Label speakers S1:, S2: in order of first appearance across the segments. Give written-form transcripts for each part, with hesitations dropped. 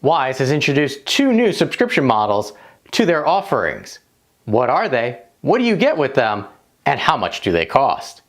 S1: Wyze has introduced 2 new subscription models to their offerings. What are they? What do you get with them? And how much do they cost?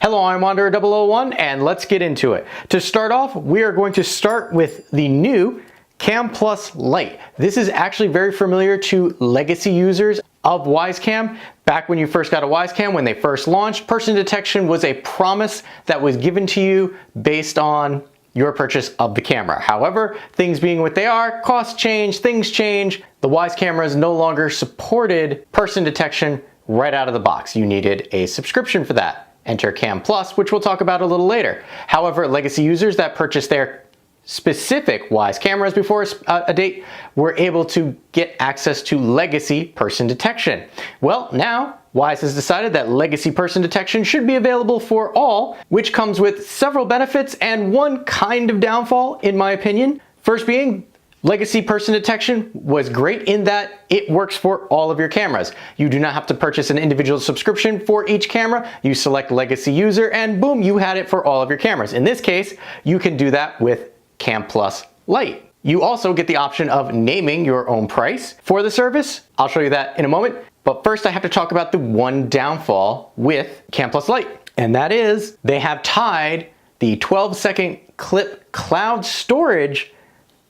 S1: Hello, I'm Wanderer001 and let's get into it. To start off, we are going to start with the new Cam Plus Lite. This is actually very familiar to legacy users of Wyze Cam. Back when you first got a Wyze Cam, when they first launched, person detection was a promise that was given to you based on your purchase of the camera. However, things being what they are, costs change, things change. The Wyze cameras no longer supported person detection right out of the box. You needed a subscription for that. Enter Cam Plus, which we'll talk about a little later. However, legacy users that purchased their specific Wyze cameras before a date were able to get access to legacy person detection. Well, now Wyze has decided that legacy person detection should be available for all, which comes with several benefits and one kind of downfall, in my opinion. First being, legacy person detection was great in that it works for all of your cameras. You do not have to purchase an individual subscription for each camera. You select legacy user and boom, you had it for all of your cameras. In this case, you can do that with Cam Plus Lite. You also get the option of naming your own price for the service. I'll show you that in a moment. But first I have to talk about the one downfall with Cam Plus Lite. And that is they have tied the 12-second clip cloud storage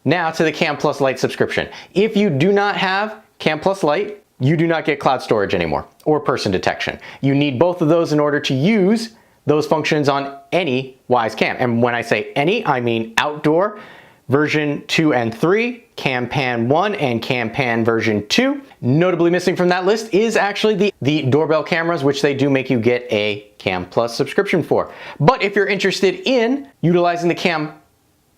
S1: now to the Cam Plus Lite subscription. If you do not have Cam Plus Lite, you do not get cloud storage anymore or person detection. You need both of those in order to use those functions on any Wyze Cam. And when I say any, I mean outdoor version 2 and 3, Cam Pan 1 and Cam Pan version 2. Notably missing from that list is actually the doorbell cameras, which they do make you get a Cam Plus subscription for. But if you're interested in utilizing the Cam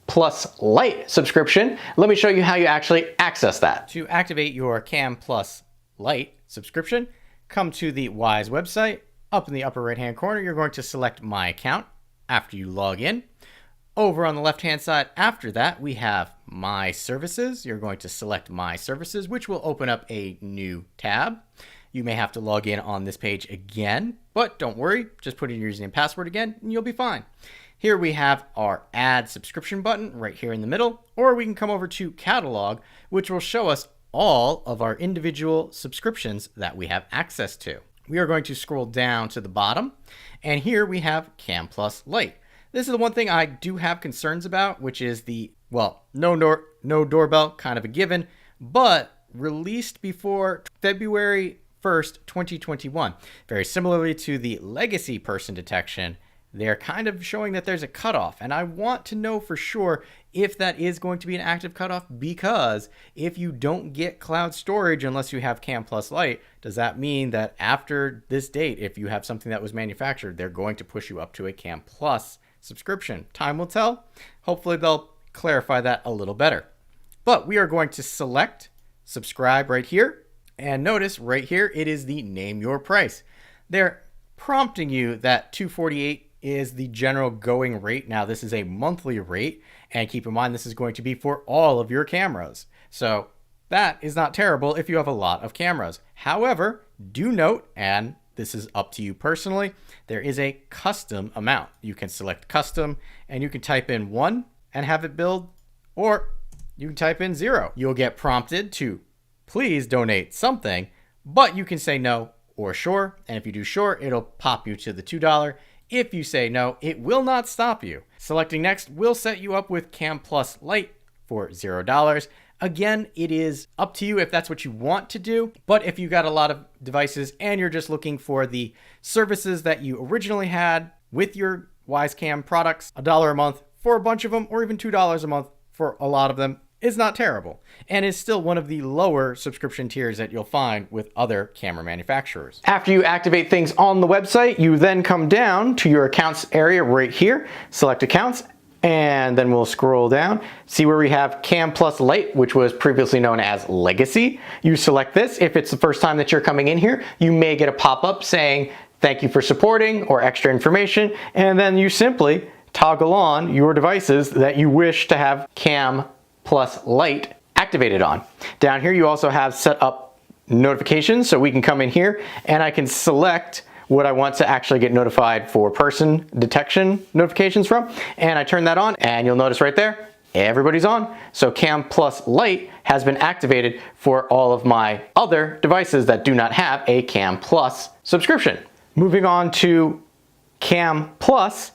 S1: Plus Lite subscription, let me show you how you actually access that. To activate your Cam Plus Lite subscription, come to the Wyze website. Up in the upper right hand corner, you're going to select My Account after you log in. Over on the left hand side after that, we have My Services. You're going to select My Services, which will open up a new tab. You may have to log in on this page again, but don't worry, just put in your username and password again and you'll be fine. Here we have our Add Subscription button right here in the middle, or we can come over to Catalog, which will show us all of our individual subscriptions that we have access to. We are going to scroll down to the bottom, and here we have Cam Plus Lite. This is the one thing I do have concerns about, which is the, well, no doorbell, kind of a given, but released before February 1st, 2021. Very similarly to the legacy person detection, they're kind of showing that there's a cutoff, and I want to know for sure if that is going to be an active cutoff, because if you don't get cloud storage unless you have Cam Plus Lite, does that mean that after this date, if you have something that was manufactured, they're going to push you up to a Cam Plus subscription? Time will tell. Hopefully they'll clarify that a little better. But we are going to select subscribe right here, and notice right here it is the name your price. They're prompting you that $248 is the general going rate. Now this is a monthly rate, and keep in mind this is going to be for all of your cameras. So that is not terrible if you have a lot of cameras. However, do note, and this is up to you personally, there is a custom amount. You can select custom and you can type in 1 and have it billed, or you can type in 0. You'll get prompted to please donate something, but you can say no or sure. And if you do sure, it'll pop you to the $2. If you say no, it will not stop you. Selecting next will set you up with Cam Plus Lite for $0. Again, it is up to you if that's what you want to do, but if you got a lot of devices and you're just looking for the services that you originally had with your Wyze Cam products, $1 a month for a bunch of them, or even $2 a month for a lot of them, is not terrible, and is still one of the lower subscription tiers that you'll find with other camera manufacturers. After you activate things on the website, you then come down to your accounts area right here, select accounts, and then we'll scroll down, see where we have Cam Plus Lite, which was previously known as Legacy. You select this. If it's the first time that you're coming in here, you may get a pop-up saying, thank you for supporting, or extra information, and then you simply toggle on your devices that you wish to have Cam Plus Lite activated on. Down here you also have set up notifications, so we can come in here and I can select what I want to actually get notified for person detection notifications from, and I turn that on, and you'll notice right there everybody's on. So Cam Plus Lite has been activated for all of my other devices that do not have a Cam Plus subscription. Moving on to Cam Plus,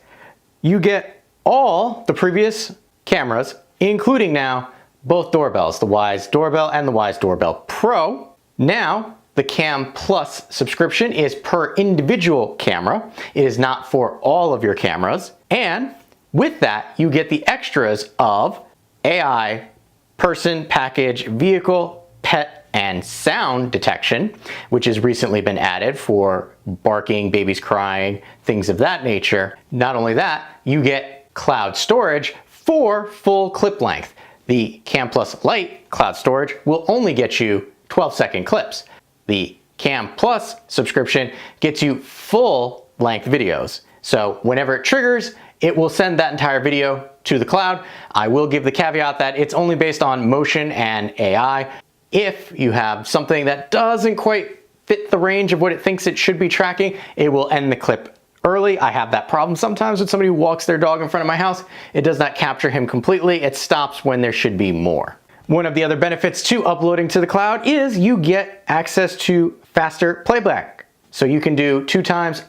S1: you get all the previous cameras, including now both doorbells, the Wyze Doorbell and the Wyze Doorbell Pro. Now, the Cam Plus subscription is per individual camera. It is not for all of your cameras. And with that, you get the extras of AI, person, package, vehicle, pet, and sound detection, which has recently been added for barking, babies crying, things of that nature. Not only that, you get cloud storage for full clip length. The Cam Plus Lite cloud storage will only get you 12-second clips. The Cam Plus subscription gets you full length videos. So whenever it triggers, it will send that entire video to the cloud. I will give the caveat that it's only based on motion and AI. If you have something that doesn't quite fit the range of what it thinks it should be tracking, it will end the clip early. I have that problem sometimes with somebody who walks their dog in front of my house. It does not capture him completely. It stops when there should be more. One of the other benefits to uploading to the cloud is you get access to faster playback. So you can do 2 times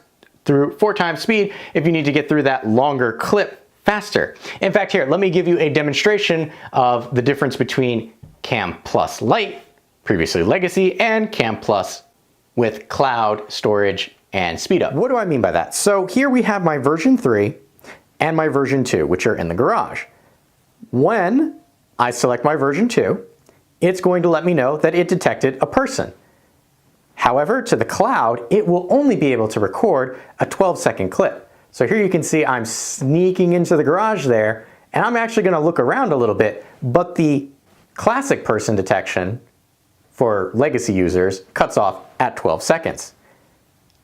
S1: through 4 times speed if you need to get through that longer clip faster. In fact, here, let me give you a demonstration of the difference between Cam Plus Lite, previously Legacy, and Cam Plus with cloud storage and speed up. What do I mean by that? So here we have my version 3 and my version 2, which are in the garage. When I select my version 2, it's going to let me know that it detected a person. However, to the cloud, it will only be able to record a 12-second clip. So here you can see I'm sneaking into the garage there, and I'm actually going to look around a little bit, but the classic person detection for legacy users cuts off at 12 seconds.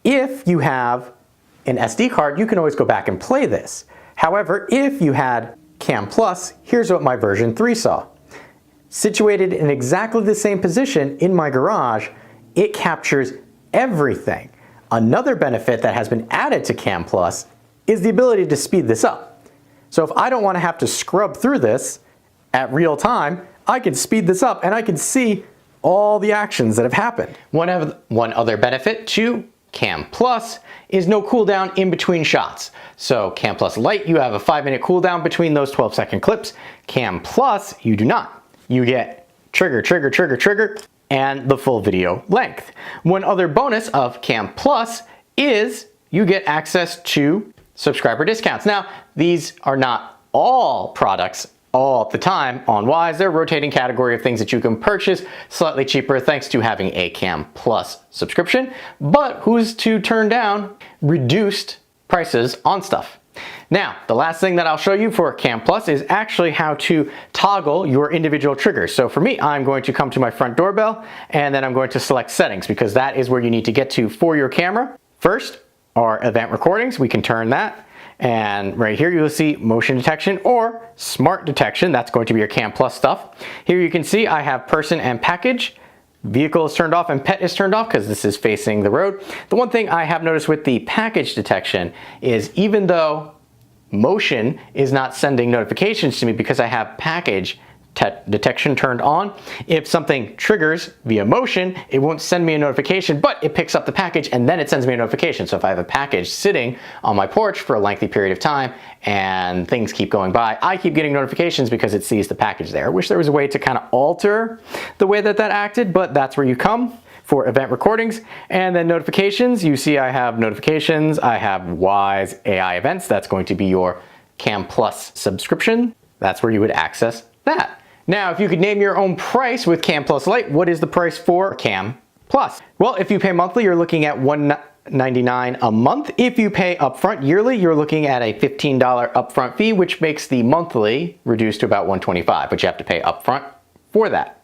S1: If you have an SD card, you can always go back and play this. However, if you had Cam Plus, here's what my version 3 saw. Situated in exactly the same position in my garage, it captures everything. Another benefit that has been added to Cam Plus is the ability to speed this up. So if I don't want to have to scrub through this at real time, I can speed this up and I can see all the actions that have happened. One other benefit to Cam Plus is no cooldown in between shots. So Cam Plus Lite, you have a 5-minute cooldown between those 12-second clips. Cam Plus, you do not. You get trigger, trigger, trigger, trigger, and the full video length. One other bonus of Cam Plus is you get access to subscriber discounts. Now, these are not all products all the time on Wyze. They're a rotating category of things that you can purchase slightly cheaper thanks to having a Cam Plus subscription. But who's to turn down reduced prices on stuff? Now, the last thing that I'll show you for Cam Plus is actually how to toggle your individual triggers. So for me, I'm going to come to my front doorbell and then I'm going to select settings because that is where you need to get to for your camera. First are event recordings. We can turn that. And right here you'll see motion detection or smart detection. That's going to be your Cam Plus stuff. Here you can see I have person and package. Vehicle is turned off and pet is turned off because this is facing the road. The one thing I have noticed with the package detection is even though motion is not sending notifications to me because I have package detection turned on, if something triggers via motion, it won't send me a notification, but it picks up the package and then it sends me a notification. So if I have a package sitting on my porch for a lengthy period of time and things keep going by, I keep getting notifications because it sees the package there. I wish there was a way to kind of alter the way that that acted, but that's where you come for event recordings. And then notifications, you see I have notifications, I have Wyze AI events. That's going to be your Cam Plus subscription. That's where you would access that. Now, if you could name your own price with Cam Plus Lite, what is the price for Cam Plus? Well, if you pay monthly, you're looking at $199 a month. If you pay upfront yearly, you're looking at a $15 upfront fee, which makes the monthly reduced to about $125, but you have to pay upfront for that.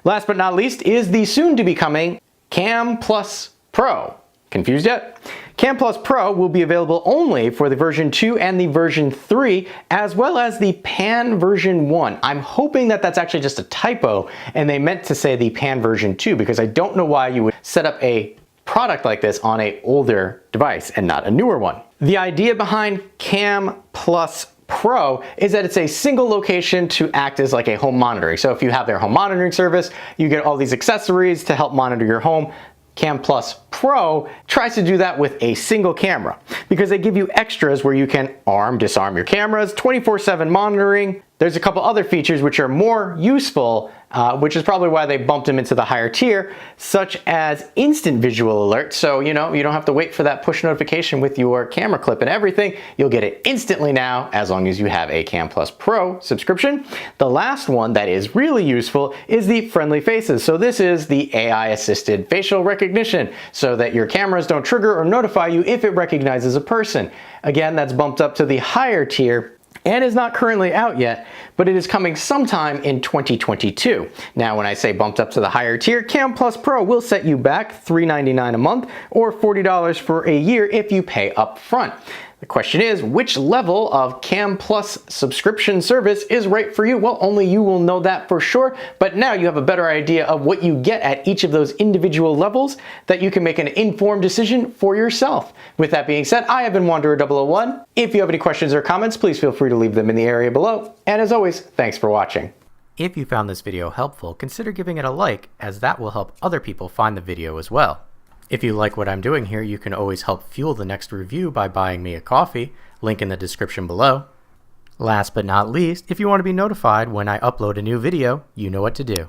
S1: Last but not least is the soon to be coming Cam Plus Pro. Confused yet? Cam Plus Pro will be available only for the version 2 and the version 3, as well as the Pan version 1. I'm hoping that that's actually just a typo and they meant to say the Pan version 2 because I don't know why you would set up a product like this on an older device and not a newer one. The idea behind Cam Plus Pro is that it's a single location to act as like a home monitoring. So if you have their home monitoring service, you get all these accessories to help monitor your home. Cam Plus Pro tries to do that with a single camera because they give you extras where you can arm, disarm your cameras, 24/7 monitoring. There's a couple other features which are more useful, which is probably why they bumped them into the higher tier, such as instant visual alert. So, you don't have to wait for that push notification with your camera clip and everything. You'll get it instantly now as long as you have a Cam Plus Pro subscription. The last one that is really useful is the friendly faces. So this is the AI assisted facial recognition so that your cameras don't trigger or notify you if it recognizes a person. Again, that's bumped up to the higher tier and is not currently out yet, but it is coming sometime in 2022. Now, when I say bumped up to the higher tier, Cam Plus Pro will set you back $3.99 a month or $40 for a year if you pay up front. The question is, which level of Cam Plus subscription service is right for you? Well, only you will know that for sure, but now you have a better idea of what you get at each of those individual levels that you can make an informed decision for yourself. With that being said, I have been Wanderer001. If you have any questions or comments, please feel free to leave them in the area below. And as always, thanks for watching. If you found this video helpful, consider giving it a like, as that will help other people find the video as well. If you like what I'm doing here, you can always help fuel the next review by buying me a coffee, link in the description below. Last but not least, if you want to be notified when I upload a new video, you know what to do.